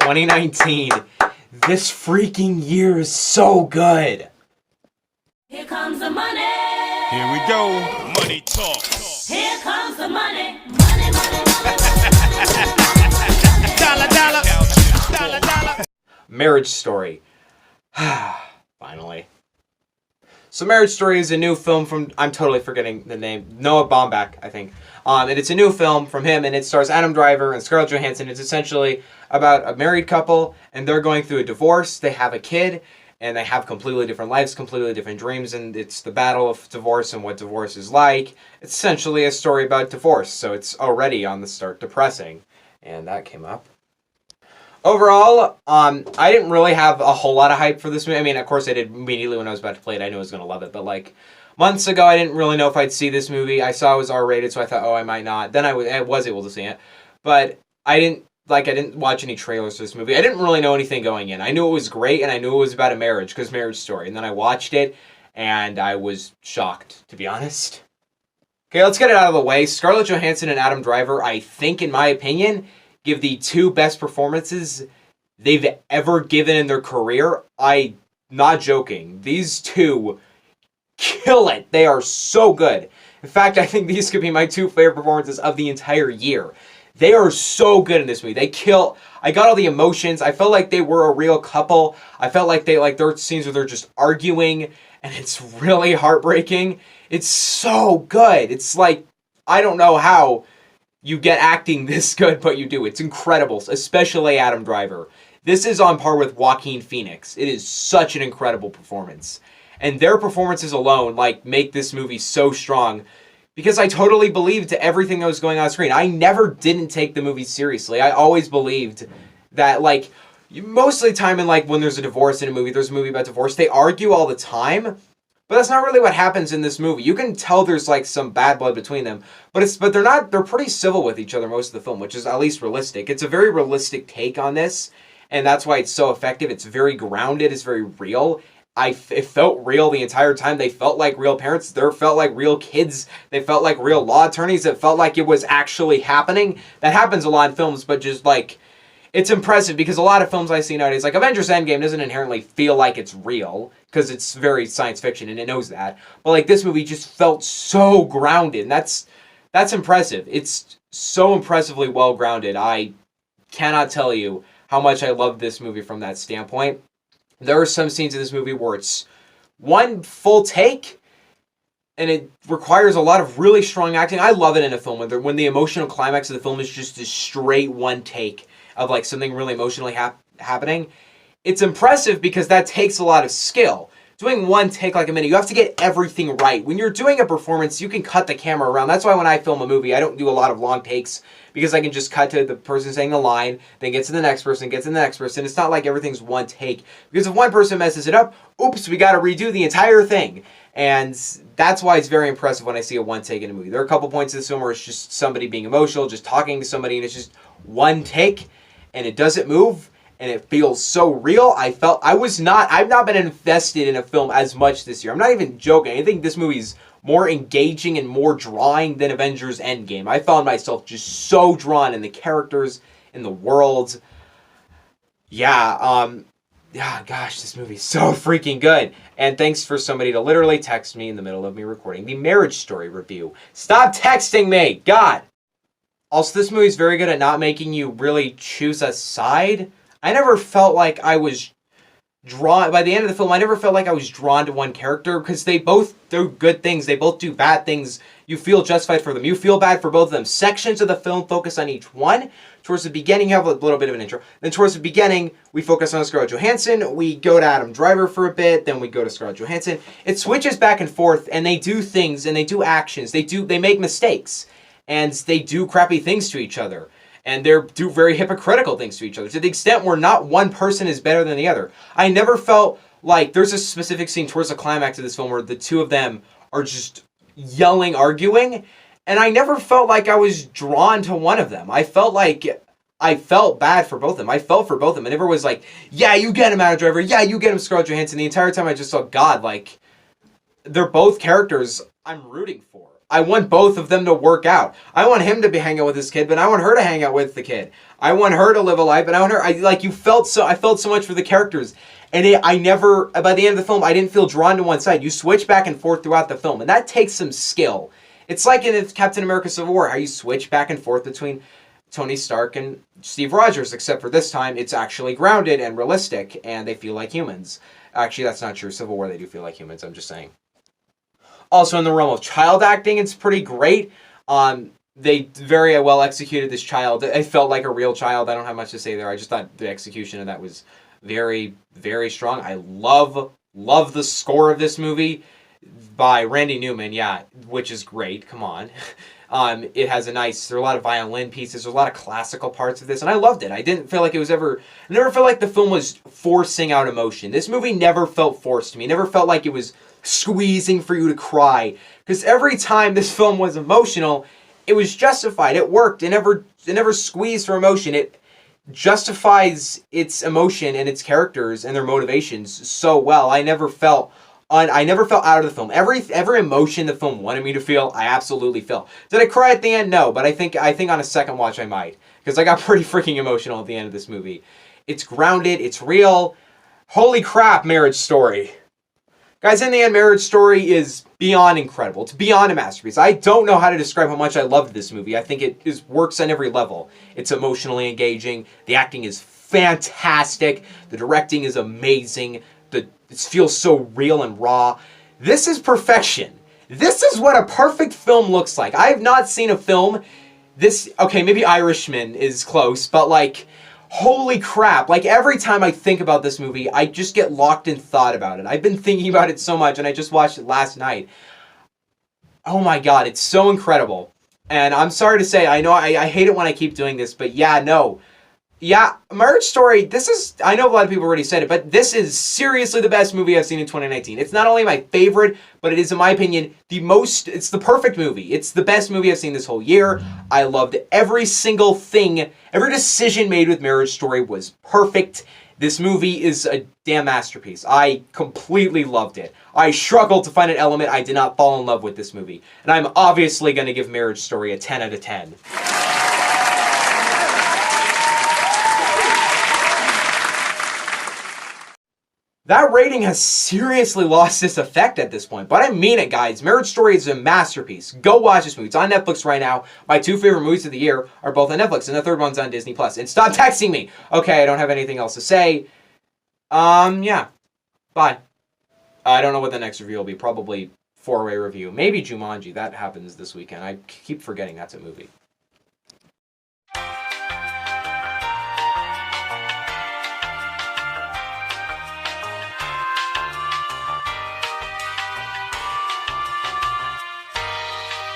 2019. This freaking year is so good. Here comes the money. Here we go. Money talk. Here comes the money. Money, money, money, Dollar, dollar. Dollar, dollar. Marriage Story. Finally. So Marriage Story is a new film from, I'm totally forgetting the name, Noah Baumbach, I think. And it's a new film from him, and it stars Adam Driver and Scarlett Johansson. It's essentially about a married couple, and they're going through a divorce. They have a kid, and they have completely different lives, completely different dreams, and it's the battle of divorce and what divorce is like. It's essentially a story about divorce, so it's already on the start depressing. And that came up. Overall, I didn't really have a whole lot of hype for this movie. I mean, of course I did immediately when I was about to play it. I knew I was going to love it. But, like, months ago, I didn't really know if I'd see this movie. I saw it was R-rated, so I thought, oh, I might not. Then I was able to see it. But I didn't watch any trailers for this movie. I didn't really know anything going in. I knew it was great, and I knew it was about a marriage, because Marriage Story. And then I watched it, and I was shocked, to be honest. Okay, let's get it out of the way. Scarlett Johansson and Adam Driver, I think, in my opinion, give the two best performances they've ever given in their career. Not joking. These two kill it. They are so good. In fact, I think these could be my two favorite performances of the entire year. They are so good in this movie. They kill. I got all the emotions. I felt like they were a real couple. I felt like there are scenes where they're just arguing, and it's really heartbreaking. It's so good. It's like, I don't know how you get acting this good, but you do. It's incredible, especially Adam Driver. This is on par with Joaquin Phoenix. It is such an incredible performance. And their performances alone, like, make this movie so strong, because I totally believed everything that was going on screen. I never didn't take the movie seriously. I always believed that, like, most of the time in, like, when there's a divorce in a movie, there's a movie about divorce, they argue all the time. But that's not really what happens in this movie. You can tell there's, like, some bad blood between them. But they're pretty civil with each other most of the film, which is at least realistic. It's a very realistic take on this, and that's why it's so effective. It's very grounded. It's very real. It felt real the entire time. They felt like real parents. They felt like real kids. They felt like real law attorneys. It felt like it was actually happening. That happens a lot in films, but just, like, it's impressive because a lot of films I see nowadays, like Avengers Endgame, doesn't inherently feel like it's real because it's very science fiction and it knows that. But, like, this movie just felt so grounded, and that's impressive. It's so impressively well grounded. I cannot tell you how much I love this movie from that standpoint. There are some scenes in this movie where it's one full take, and it requires a lot of really strong acting. I love it in a film when the emotional climax of the film is just a straight one take of, like, something really emotionally happening. It's impressive because that takes a lot of skill. Doing one take like a minute, you have to get everything right. When you're doing a performance, you can cut the camera around. That's why when I film a movie, I don't do a lot of long takes, because I can just cut to the person saying the line, then get to the next person, get to the next person. It's not like everything's one take. Because if one person messes it up, oops, we got to redo the entire thing. And that's why it's very impressive when I see a one take in a movie. There are a couple points in this film where it's just somebody being emotional, just talking to somebody, and it's just one take, and it doesn't move, and it feels so real. I've not been invested in a film as much this year. I'm not even joking. I think this movie's more engaging and more drawing than Avengers Endgame. I found myself just so drawn in the characters, in the world. Yeah, gosh, this movie's so freaking good. And thanks for somebody to literally text me in the middle of me recording the Marriage Story review. Stop texting me! God! Also, this movie's very good at not making you really choose a side. I never felt like I was drawn, by the end of the film, I never felt like I was drawn to one character, because they both do good things, they both do bad things. You feel justified for them. You feel bad for both of them. Sections of the film focus on each one. Towards the beginning, you have a little bit of an intro. Then towards the beginning, we focus on Scarlett Johansson. We go to Adam Driver for a bit. Then we go to Scarlett Johansson. It switches back and forth, and they do things, and they do actions. They make mistakes, and they do crappy things to each other. And they do very hypocritical things to each other, to the extent where not one person is better than the other. I never felt like, there's a specific scene towards the climax of this film where the two of them are just yelling, arguing, and I never felt like I was drawn to one of them. I felt bad for both of them. I felt for both of them. And never was like, yeah, you get him, Adam Driver. Yeah, you get him, Scarlett Johansson. The entire time I just saw, God, like, they're both characters I'm rooting for. I want both of them to work out. I want him to be hanging out with his kid, but I want her to hang out with the kid. I want her to live a life, but I want her. I felt so much for the characters, and I never. By the end of the film, I didn't feel drawn to one side. You switch back and forth throughout the film, and that takes some skill. It's like in Captain America: Civil War, how you switch back and forth between Tony Stark and Steve Rogers, except for this time it's actually grounded and realistic, and they feel like humans. Actually, that's not true. Civil War, they do feel like humans. I'm just saying. Also, in the realm of child acting, it's pretty great. They very well executed this child. It felt like a real child. I don't have much to say there. I just thought the execution of that was very, very strong. I love the score of this movie by Randy Newman, yeah, which is great. Come on. It has there are a lot of violin pieces. There's a lot of classical parts of this, and I loved it. I didn't feel like I never felt like the film was forcing out emotion. This movie never felt forced to me. It never felt like it was squeezing for you to cry. Because every time this film was emotional, it was justified. It worked. It never squeezed for emotion. It justifies its emotion and its characters and their motivations so well. I never felt out of the film. Every emotion the film wanted me to feel, I absolutely felt. Did I cry at the end? No, but I think on a second watch I might, because I got pretty freaking emotional at the end of this movie. It's grounded, it's real. Holy crap, Marriage Story. Guys, in the end, Marriage Story is beyond incredible. It's beyond a masterpiece. I don't know how to describe how much I loved this movie. I think it works on every level. It's emotionally engaging. The acting is fantastic. The directing is amazing. It feels so real and raw. This is perfection. This is what a perfect film looks like. I have not seen a film okay, maybe Irishman is close, but like, holy crap. Like, every time I think about this movie, I just get locked in thought about it. I've been thinking about it so much, and I just watched it last night. Oh my god, it's so incredible. And I'm sorry to say, I know I hate it when I keep doing this, but yeah, no. Yeah, Marriage Story, I know a lot of people already said it, but this is seriously the best movie I've seen in 2019. It's not only my favorite, but it is, in my opinion, it's the perfect movie. It's the best movie I've seen this whole year. I loved every single thing. Every decision made with Marriage Story was perfect. This movie is a damn masterpiece. I completely loved it. I struggled to find an element I did not fall in love with this movie. And I'm obviously going to give Marriage Story a 10 out of 10. That rating has seriously lost its effect at this point. But I mean it, guys. Marriage Story is a masterpiece. Go watch this movie. It's on Netflix right now. My two favorite movies of the year are both on Netflix, and the third one's on Disney+. And stop texting me! Okay, I don't have anything else to say. Yeah. Bye. I don't know what the next review will be. Probably 4-way review. Maybe Jumanji. That happens this weekend. I keep forgetting that's a movie.